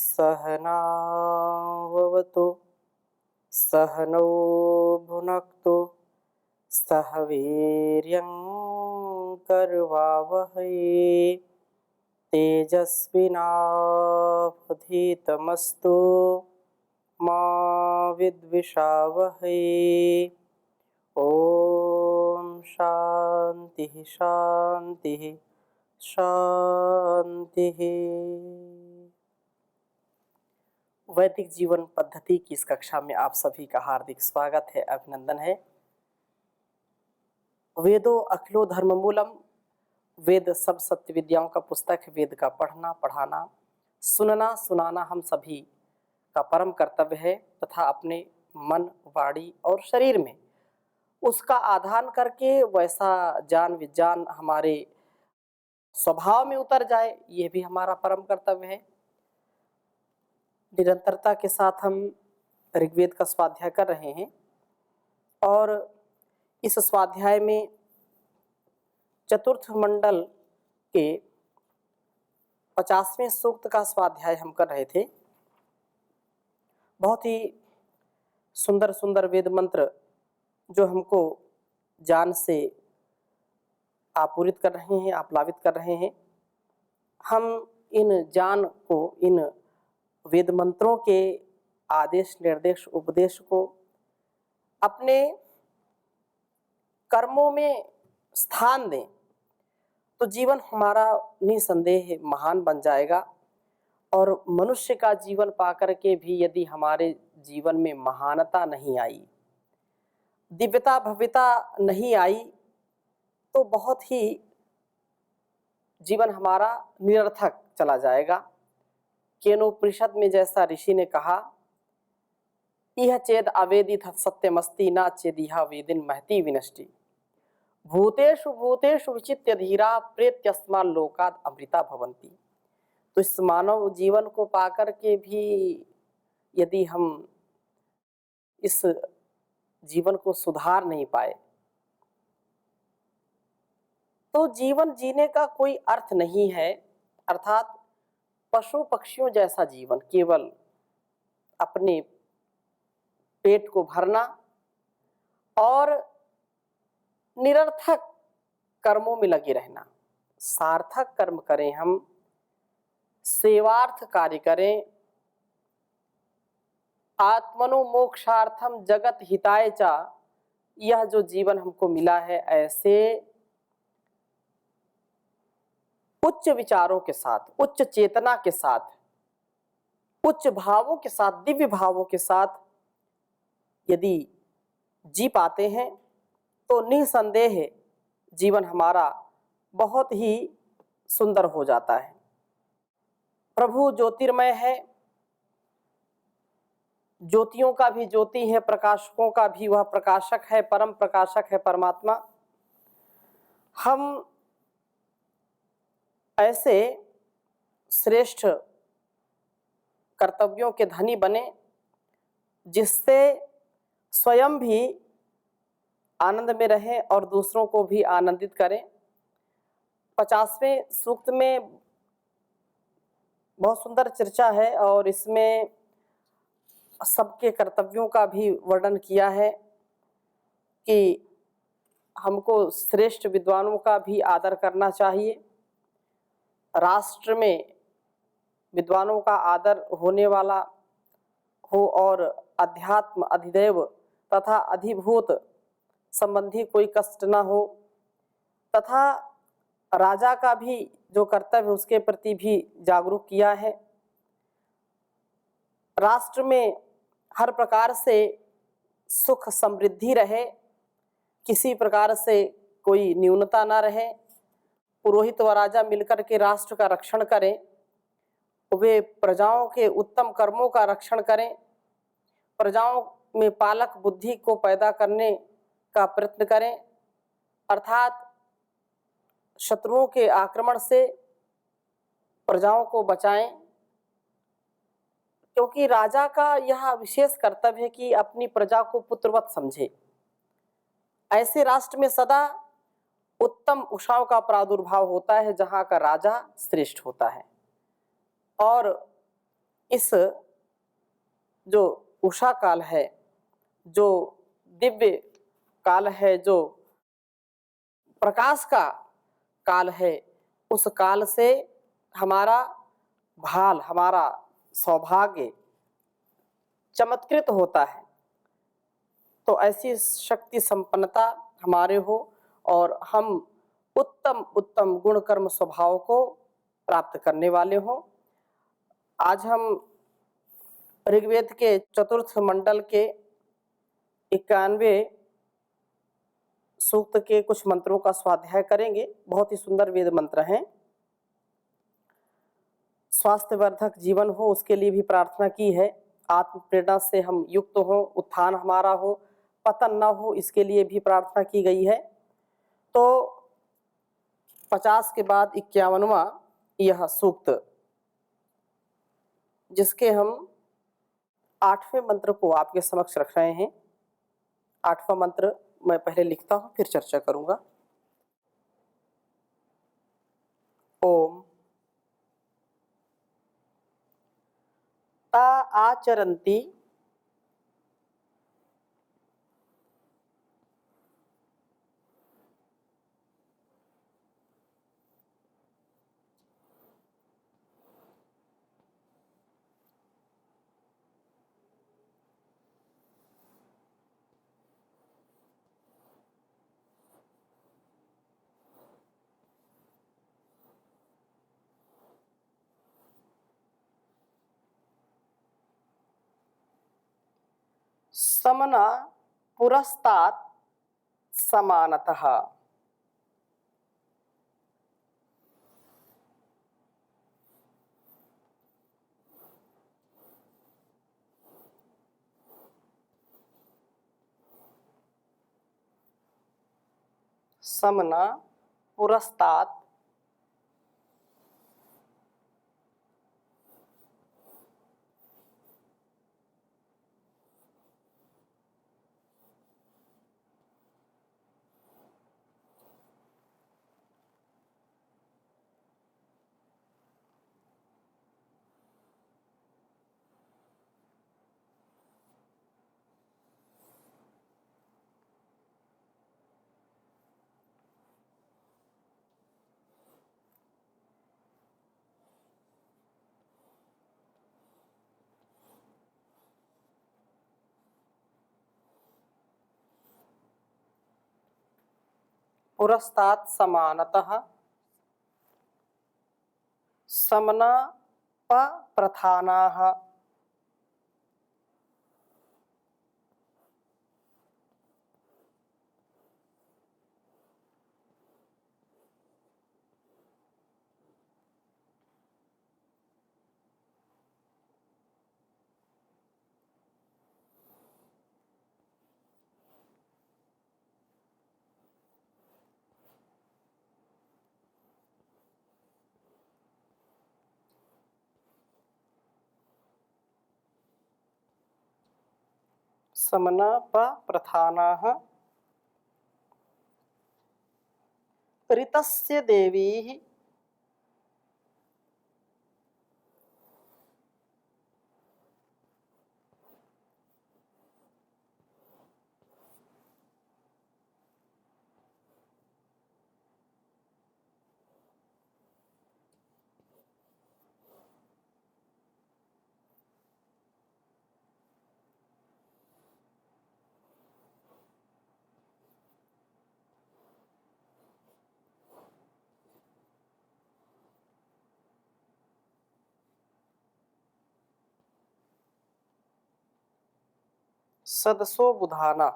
सहनाववतु सहनौ भुनक्तु सह वीर्यं करवावहै तेजस्विनावधीतमस्तु मा विद्विषावहै। ओम शांति शांति शांति। वैदिक जीवन पद्धति की इस कक्षा में आप सभी का हार्दिक स्वागत है, अभिनंदन है। वेदो अखिलो धर्म मूलम, वेद सब सत्य विद्याओं का पुस्तक है। वेद का पढ़ना पढ़ाना सुनना सुनाना हम सभी का परम कर्तव्य है तथा अपने मन वाणी और शरीर में उसका आधान करके वैसा ज्ञान विज्ञान हमारे स्वभाव में उतर जाए, यह भी हमारा परम कर्तव्य है। निरंतरता के साथ हम ऋग्वेद का स्वाध्याय कर रहे हैं और इस स्वाध्याय में चतुर्थ मंडल के 50वें सूक्त का स्वाध्याय हम कर रहे थे। बहुत ही सुंदर सुंदर वेद मंत्र जो हमको ज्ञान से आपूरित कर रहे हैं, आप्लावित कर रहे हैं। हम इन ज्ञान को, इन वेद मंत्रों के आदेश निर्देश उपदेश को अपने कर्मों में स्थान दें तो जीवन हमारा निसंदेह महान बन जाएगा। और मनुष्य का जीवन पाकर के भी यदि हमारे जीवन में महानता नहीं आई, दिव्यता भव्यता नहीं आई, तो बहुत ही जीवन हमारा निरर्थक चला जाएगा। केनोपनिषद में जैसा ऋषि ने कहा, इह चेद अवेदित सत्यमस्ति न चेदिहा वेदिन महति विनष्टि, भूतेषु भूतेषु विचित्य धीरा प्रेत्यस्मान् लोकात् अमृता भवन्ति। तो इस मानव जीवन को पाकर के भी यदि हम इस जीवन को सुधार नहीं पाए तो जीवन जीने का कोई अर्थ नहीं है। अर्थात पशु पक्षियों जैसा जीवन, केवल अपने पेट को भरना और निरर्थक कर्मों में लगे रहना। सार्थक कर्म करें, हम सेवार्थ कार्य करें, आत्मनो मोक्षार्थम जगत हिताय चा, यह जो जीवन हमको मिला है ऐसे उच्च विचारों के साथ, उच्च चेतना के साथ, उच्च भावों के साथ, दिव्य भावों के साथ यदि जी पाते हैं तो निसंदेह जीवन हमारा बहुत ही सुंदर हो जाता है। प्रभु ज्योतिर्मय है, ज्योतियों का भी ज्योति है, प्रकाशकों का भी वह प्रकाशक है, परम प्रकाशक है परमात्मा। हम ऐसे श्रेष्ठ कर्तव्यों के धनी बने जिससे स्वयं भी आनंद में रहें और दूसरों को भी आनंदित करें। 50वें सूक्त में बहुत सुंदर चर्चा है और इसमें सबके कर्तव्यों का भी वर्णन किया है कि हमको श्रेष्ठ विद्वानों का भी आदर करना चाहिए। राष्ट्र में विद्वानों का आदर होने वाला हो और अध्यात्म अधिदैव तथा अधिभूत संबंधी कोई कष्ट न हो, तथा राजा का भी जो कर्तव्य उसके प्रति भी जागरूक किया है। राष्ट्र में हर प्रकार से सुख समृद्धि रहे, किसी प्रकार से कोई न्यूनता ना रहे। पुरोहित व राजा मिलकर के राष्ट्र का रक्षण करें, वे प्रजाओं के उत्तम कर्मों का रक्षण करें, प्रजाओं में पालक बुद्धि को पैदा करने का प्रयत्न करें, अर्थात शत्रुओं के आक्रमण से प्रजाओं को बचाएं। क्योंकि राजा का यह विशेष कर्तव्य है कि अपनी प्रजा को पुत्रवत समझे। ऐसे राष्ट्र में सदा उत्तम उषाओं का प्रादुर्भाव होता है जहाँ का राजा श्रेष्ठ होता है। और इस जो उषा काल है, जो दिव्य काल है, जो प्रकाश का काल है, उस काल से हमारा भाल, हमारा सौभाग्य चमत्कृत होता है। तो ऐसी शक्ति संपन्नता हमारे हो और हम उत्तम उत्तम गुण कर्म स्वभाव को प्राप्त करने वाले हों। आज हम ऋग्वेद के चतुर्थ मंडल के 91वें सूक्त के कुछ मंत्रों का स्वाध्याय करेंगे। बहुत ही सुंदर वेद मंत्र हैं। स्वास्थ्यवर्धक जीवन हो उसके लिए भी प्रार्थना की है। आत्म प्रेरणा से हम युक्त हो, उत्थान हमारा हो, पतन न हो, इसके लिए भी प्रार्थना की गई है। तो 50 के बाद 51वां यह सूक्त, जिसके हम 8वें मंत्र को आपके समक्ष रख रहे हैं। 8वां मंत्र मैं पहले लिखता हूं, फिर चर्चा करूंगा। ओम ता आचरन्ति समना पुरस्तात् समानतः। समना पुरस्तात् पुरस्तात् समानतः समना प्रधानाः। समना प्रधानाः ऋतस्य देवीः सदसो बुधाना।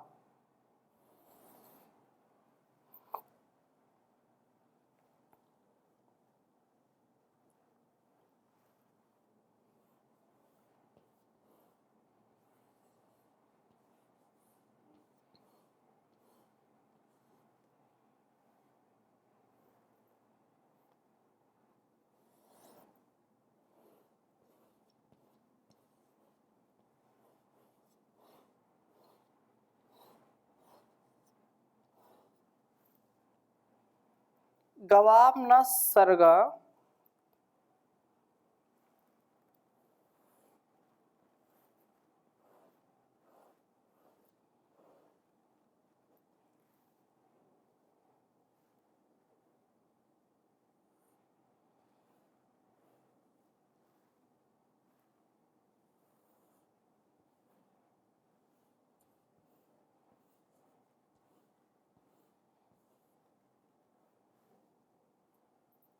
गवाम न सर्ग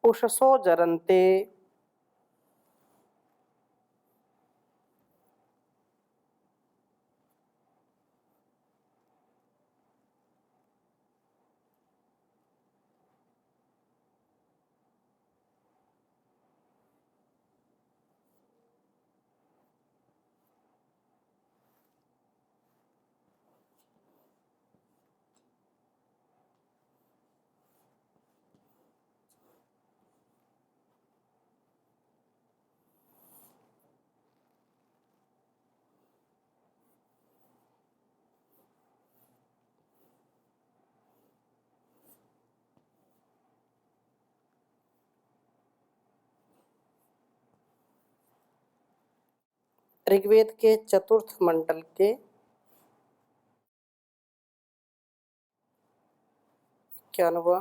उषसो जरन्ते। ऋग्वेद के चतुर्थ मंडल के 91वां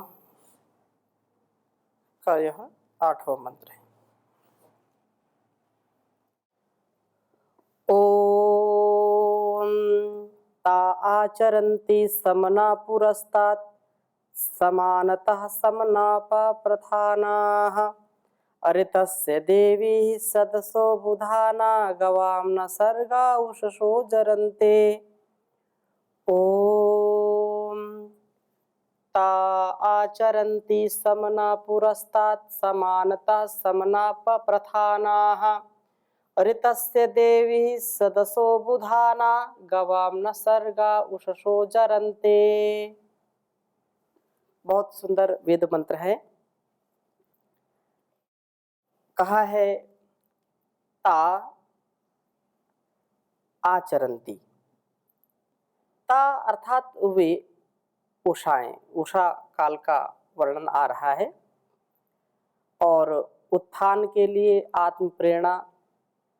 का यह 8वां मंत्र है। ओम ता आचरन्ति समना पुरस्तात् समानतः समनापा प्रधानाः अरितस्य देवी सदसो बुधाना गवां न सर्गा उषसो जरन्ते। ओम ता आचरन्ति समना पुरस्तात् समानतः समनाप प्रधानाः अरितस्य देवी सदसो बुधाना गवां न सर्गा उषसो जरन्ते। बहुत सुंदर वेद मंत्र है। कहा है ता आचरन्ति। ता अर्थात वे उषाएं, उषा काल का वर्णन आ रहा है और उत्थान के लिए आत्म प्रेरणा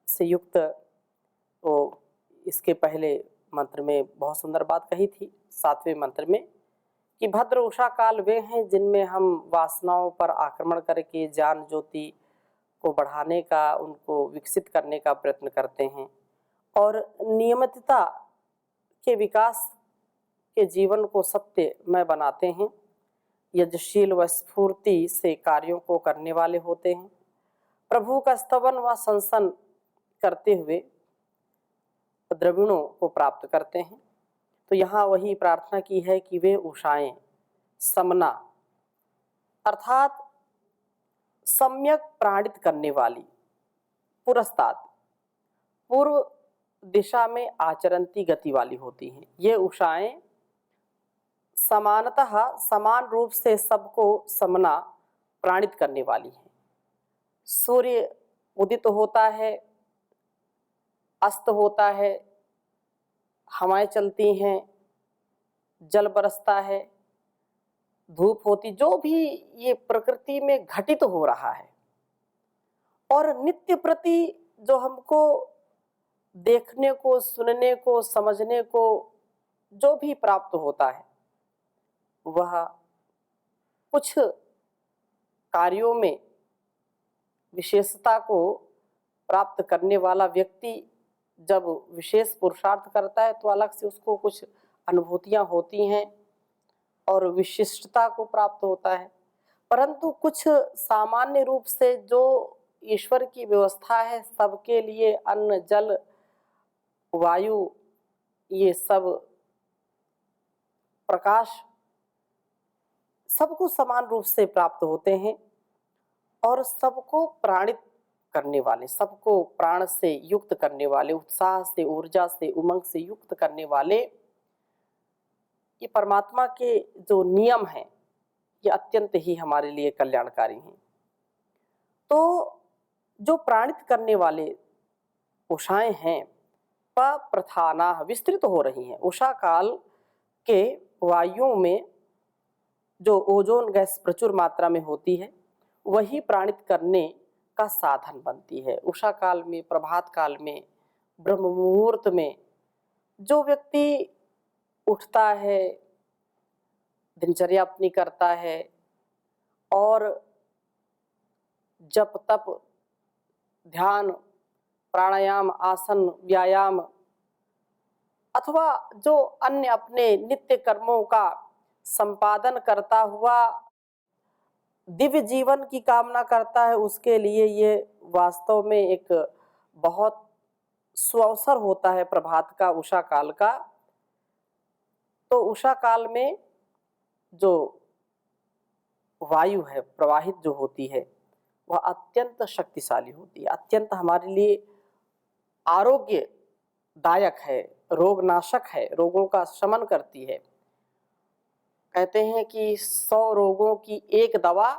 से युक्त। तो इसके पहले मंत्र में बहुत सुंदर बात कही थी 7वें मंत्र में कि भद्र उषा काल वे हैं जिनमें हम वासनाओं पर आक्रमण करके ज्ञान ज्योति को बढ़ाने का, उनको विकसित करने का प्रयत्न करते हैं और नियमितता के विकास के जीवन को सत्यमय बनाते हैं। यजशील व स्फूर्ति से कार्यों को करने वाले होते हैं। प्रभु का स्तवन व संसन करते हुए द्रविणों को प्राप्त करते हैं। तो यहाँ वही प्रार्थना की है कि वे उषाएं समना अर्थात सम्यक प्राणित करने वाली, पुरस्तात् पूर्व दिशा में आचरंती गति वाली होती हैं। ये उषाएं समानतः समान रूप से सबको समना प्राणित करने वाली हैं। सूर्य उदित होता है, अस्त होता है, हवाएं चलती हैं, जल बरसता है, धूप होती, जो भी ये प्रकृति में घटित हो रहा है और नित्य प्रति जो हमको देखने को, सुनने को, समझने को जो भी प्राप्त होता है वह कुछ कार्यों में विशेषता को प्राप्त करने वाला व्यक्ति जब विशेष पुरुषार्थ करता है तो अलग से उसको कुछ अनुभूतियां होती हैं और विशिष्टता को प्राप्त होता है। परंतु कुछ सामान्य रूप से जो ईश्वर की व्यवस्था है, सबके लिए अन्न, जल, वायु, ये सब प्रकाश सबको समान रूप से प्राप्त होते हैं और सबको प्राणित करने वाले, सबको प्राण से युक्त करने वाले, उत्साह से, ऊर्जा से, उमंग से युक्त करने वाले ये परमात्मा के जो नियम हैं ये अत्यंत ही हमारे लिए कल्याणकारी हैं। तो जो प्राणित करने वाले उषाएं हैं वह प्रधाना विस्तृत हो रही हैं। उषा काल के वायुओं में जो ओजोन गैस प्रचुर मात्रा में होती है वही प्राणित करने का साधन बनती है। उषा काल में, प्रभात काल में, ब्रह्म मुहूर्त में जो व्यक्ति उठता है, दिनचर्या अपनी करता है और जप तप, ध्यान, प्राणायाम, आसन, व्यायाम अथवा जो अन्य अपने नित्य कर्मों का संपादन करता हुआ दिव्य जीवन की कामना करता है उसके लिए ये वास्तव में एक बहुत सुअवसर होता है प्रभात का, उषा काल का। तो उषा काल में जो वायु है प्रवाहित जो होती है वह अत्यंत शक्तिशाली होती है, अत्यंत हमारे लिए आरोग्यदायक है, रोगनाशक है, रोगों का शमन करती है। कहते हैं कि 100 रोगों की एक दवा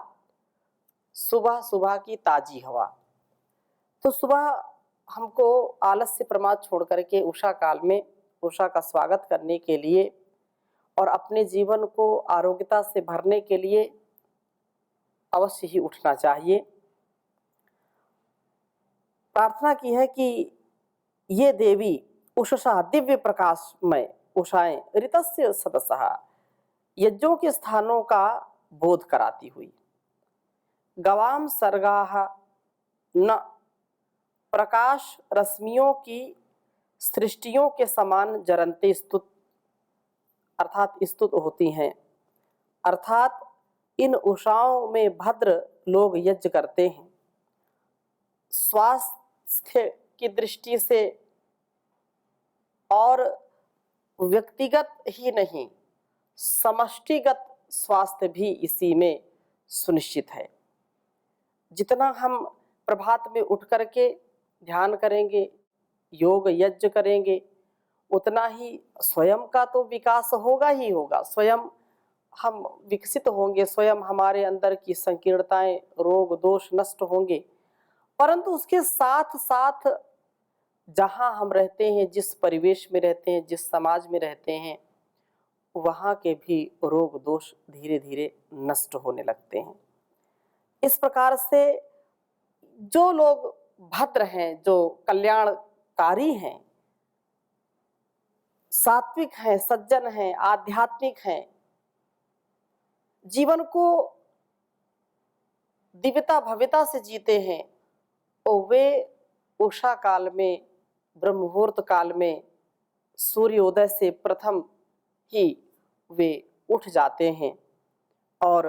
सुबह सुबह की ताजी हवा। तो सुबह हमको आलस्य प्रमाद छोड़ करके उषा काल में उषा का स्वागत करने के लिए और अपने जीवन को आरोग्यता से भरने के लिए अवश्य ही उठना चाहिए। प्रार्थना की है कि ये देवी उषसा दिव्य प्रकाशमय उषाएं ऋतस्य सदसः यज्ञों के स्थानों का बोध कराती हुई। गवाम सर्गाः न प्रकाश रश्मियों की सृष्टियों के समान जरनते स्तुत अर्थात स्तुत होती हैं। अर्थात इन उषाओं में भद्र लोग यज्ञ करते हैं। स्वास्थ्य की दृष्टि से और व्यक्तिगत ही नहीं समष्टिगत स्वास्थ्य भी इसी में सुनिश्चित है। जितना हम प्रभात में उठ करके ध्यान करेंगे, योग यज्ञ करेंगे, उतना ही स्वयं का तो विकास होगा ही होगा, स्वयं हम विकसित होंगे, स्वयं हमारे अंदर की संकीर्णताएं रोग दोष नष्ट होंगे। परंतु उसके साथ साथ जहाँ हम रहते हैं, जिस परिवेश में रहते हैं, जिस समाज में रहते हैं, वहाँ के भी रोग दोष धीरे धीरे नष्ट होने लगते हैं। इस प्रकार से जो लोग भद्र हैं, जो कल्याणकारी हैं, सात्विक हैं, सज्जन हैं, आध्यात्मिक हैं, जीवन को दिव्यता भव्यता से जीते हैं, और वे उषा काल में ब्रह्म मुहूर्त काल में सूर्योदय से प्रथम ही वे उठ जाते हैं और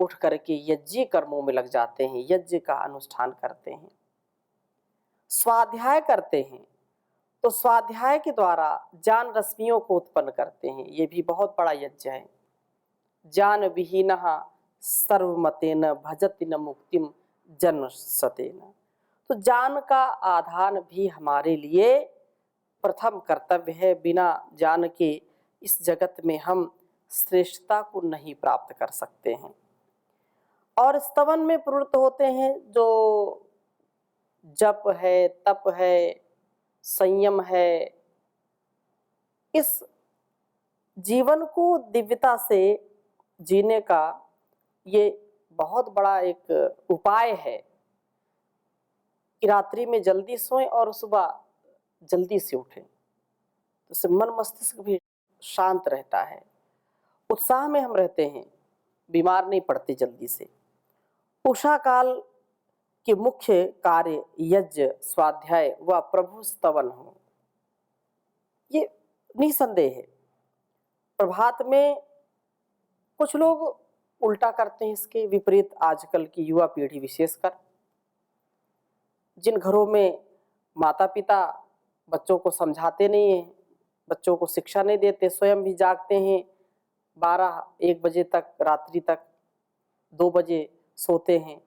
उठ करके यज्ञ कर्मों में लग जाते हैं, यज्ञ का अनुष्ठान करते हैं, स्वाध्याय करते हैं। तो स्वाध्याय के द्वारा ज्ञान रश्मियों को उत्पन्न करते हैं। ये भी बहुत बड़ा यज्ञ है। ज्ञान विहीनः सर्वमतेन भजति न मुक्तिम जन्म सतेन। तो ज्ञान का आधान भी हमारे लिए प्रथम कर्तव्य है। बिना ज्ञान के इस जगत में हम श्रेष्ठता को नहीं प्राप्त कर सकते हैं। और स्तवन में प्रवृत्त होते हैं जो जप है, तप है, संयम है। इस जीवन को दिव्यता से जीने का ये बहुत बड़ा एक उपाय है कि रात्रि में जल्दी सोएं और सुबह जल्दी से उठें। तो इससे मन मस्तिष्क भी शांत रहता है, उत्साह में हम रहते हैं, बीमार नहीं पड़ते जल्दी से। उषा काल के मुख्य कार्य यज्ञ, स्वाध्याय व प्रभु स्तवन हो, ये निसंदेह है। प्रभात में कुछ लोग उल्टा करते हैं, इसके विपरीत आजकल की युवा पीढ़ी विशेषकर, जिन घरों में माता पिता बच्चों को समझाते नहीं हैं, बच्चों को शिक्षा नहीं देते, स्वयं भी जागते हैं 12-1 बजे तक, रात्रि तक 2 बजे सोते हैं।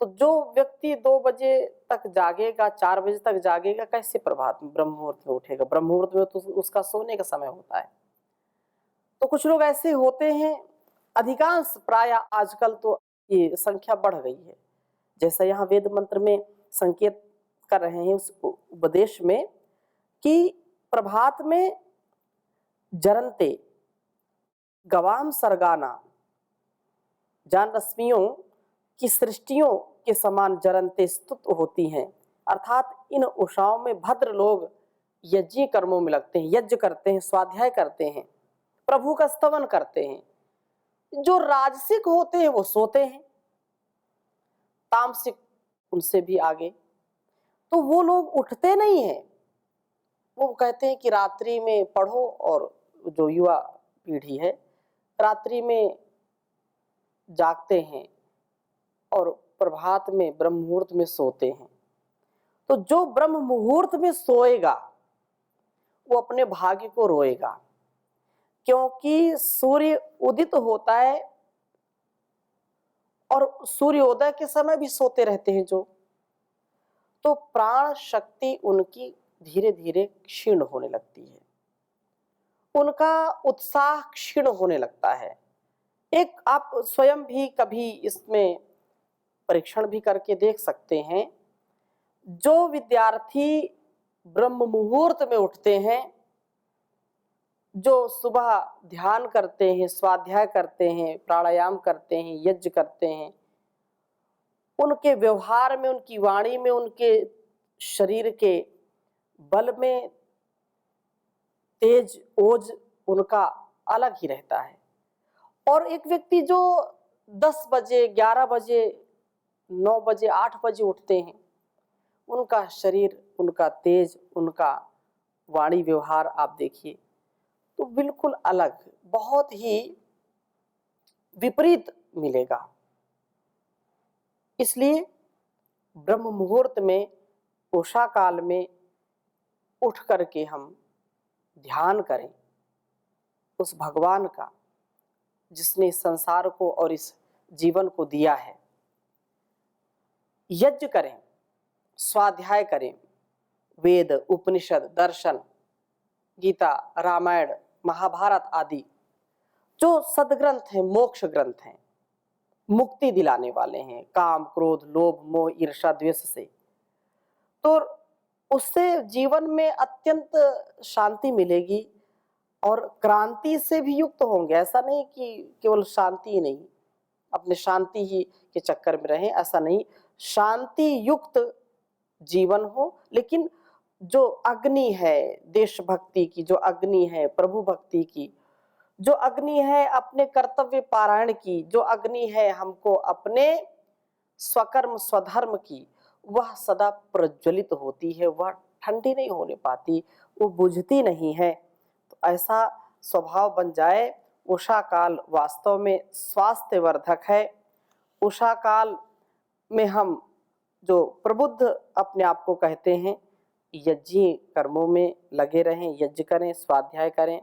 तो जो व्यक्ति 2 बजे तक जागेगा, 4 बजे तक जागेगा, कैसे प्रभात में ब्रह्म मुहूर्त में उठेगा? ब्रह्म मुहूर्त में तो उसका सोने का समय होता है। तो कुछ लोग ऐसे होते हैं, अधिकांश प्राय आजकल तो ये संख्या बढ़ गई है। जैसा यहाँ वेद मंत्र में संकेत कर रहे हैं उस उपदेश में कि प्रभात में जरनते गवाम सरगाना, जान रश्मियों की सृष्टियों के समान जरनते स्तुत होती हैं। अर्थात इन उषाओं में भद्र लोग यज्ञ कर्मों में लगते हैं, यज्ञ करते हैं, स्वाध्याय करते हैं, प्रभु का स्तवन करते हैं। जो राजसिक होते हैं वो सोते हैं, तामसिक उनसे भी आगे। तो वो लोग उठते नहीं हैं, वो कहते हैं कि रात्रि में पढ़ो। और जो युवा पीढ़ी है रात्रि में जागते हैं और प्रभात में ब्रह्म मुहूर्त में सोते हैं। तो जो ब्रह्म मुहूर्त में सोएगा वो अपने भाग्य को रोएगा, क्योंकि सूर्य उदित होता है और सूर्योदय के समय भी सोते रहते हैं जो, तो प्राण शक्ति उनकी धीरे धीरे क्षीण होने लगती है, उनका उत्साह क्षीण होने लगता है। एक आप स्वयं भी कभी इसमें परीक्षण भी करके देख सकते हैं। जो विद्यार्थी ब्रह्म मुहूर्त में उठते हैं, जो सुबह ध्यान करते हैं, स्वाध्याय करते हैं, प्राणायाम करते हैं, यज्ञ करते हैं, उनके व्यवहार में, उनकी वाणी में, उनके शरीर के बल में तेज ओज उनका अलग ही रहता है। और एक व्यक्ति जो 10 बजे, 11 बजे, 9 बजे, 8 बजे उठते हैं, उनका शरीर, उनका तेज, उनका वाणी व्यवहार आप देखिए तो बिल्कुल अलग, बहुत ही विपरीत मिलेगा। इसलिए ब्रह्म मुहूर्त में, उषा काल में उठ करके हम ध्यान करें उस भगवान का जिसने इस संसार को और इस जीवन को दिया है। यज्ञ करें, स्वाध्याय करें, वेद, उपनिषद, दर्शन, गीता, रामायण, महाभारत आदि जो सदग्रंथ हैं, मोक्ष ग्रंथ हैं, मुक्ति दिलाने वाले हैं काम, क्रोध, लोभ, मोह, ईर्ष्या, द्वेष से, तो उससे जीवन में अत्यंत शांति मिलेगी और क्रांति से भी युक्त होंगे। ऐसा नहीं कि केवल शांति ही नहीं, अपने शांति ही के चक्कर में रहें, ऐसा नहीं। शांति युक्त जीवन हो, लेकिन जो अग्नि है देशभक्ति की, जो अग्नि है प्रभु भक्ति की, जो अग्नि है अपने कर्तव्य पारायण की, जो अग्नि है हमको अपने स्वकर्म स्वधर्म की, वह सदा प्रज्वलित होती है, वह ठंडी नहीं होने पाती, वो बुझती नहीं है। तो ऐसा स्वभाव बन जाए। उषा काल वास्तव में स्वास्थ्यवर्धक है। उषा काल में हम जो प्रबुद्ध अपने आप को कहते हैं, यज्ञ कर्मों में लगे रहें, यज्ञ करें, स्वाध्याय करें,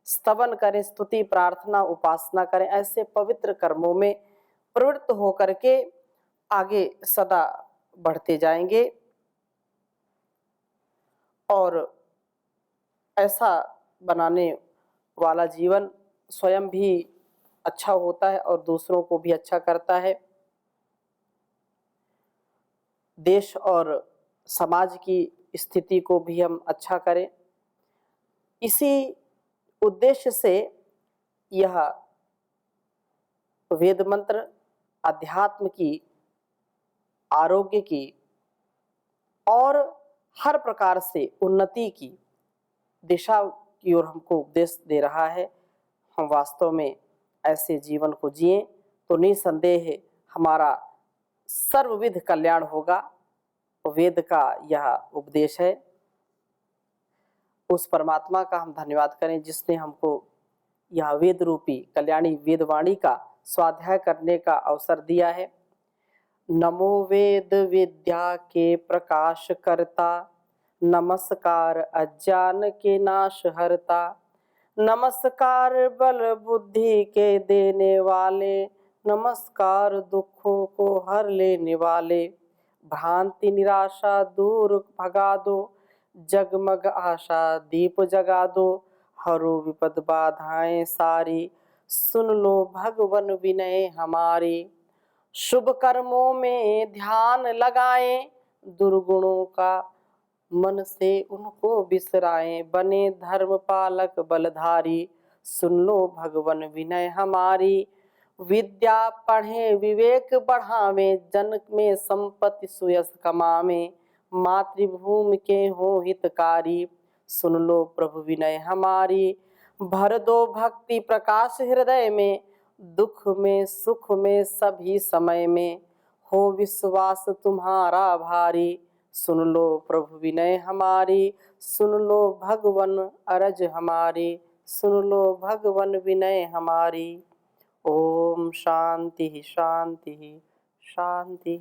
स्तवन करें, स्तुति, प्रार्थना, उपासना करें, ऐसे पवित्र कर्मों में प्रवृत्त होकर के आगे सदा बढ़ते जाएंगे और ऐसा बनाने वाला जीवन स्वयं भी अच्छा होता है और दूसरों को भी अच्छा करता है। देश और समाज की स्थिति को भी हम अच्छा करें, इसी उद्देश्य से यह वेद मंत्र अध्यात्म की, आरोग्य की और हर प्रकार से उन्नति की दिशा की ओर हमको उपदेश दे रहा है। हम वास्तव में ऐसे जीवन को जिएं तो निसंदेह हमारा सर्वविध कल्याण होगा। वेद का यह उपदेश है। उस परमात्मा का हम धन्यवाद करें जिसने हमको यह वेद रूपी कल्याणी वेदवाणी का स्वाध्याय करने का अवसर दिया है। नमो वेद विद्या के प्रकाश करता, नमस्कार अज्ञान के नाश हरता, नमस्कार बल बुद्धि के देने वाले, नमस्कार दुखों को हर लेने वाले, भ्रांति निराशा दूर भगा दो, जगमग आशा दीप जगा दो, हरो विपद बाधाएं सारी, सुन लो भगवन विनय हमारी। शुभ कर्मों में ध्यान लगाएं, दुर्गुणों का मन से उनको बिसराएं, बने धर्म पालक बलधारी, सुन लो भगवन विनय हमारी। विद्या पढ़े विवेक बढ़ावे, जन में संपत्ति सुयस कमावे, मातृभूमि के हो हितकारी, सुन लो प्रभु विनय हमारी। भर दो भक्ति प्रकाश हृदय में, दुख में सुख में सभी समय में, हो विश्वास तुम्हारा भारी, सुन लो प्रभु विनय हमारी। सुन लो भगवन अरज हमारी, सुन लो भगवन विनय हमारी। ओम शांति शांति शांति।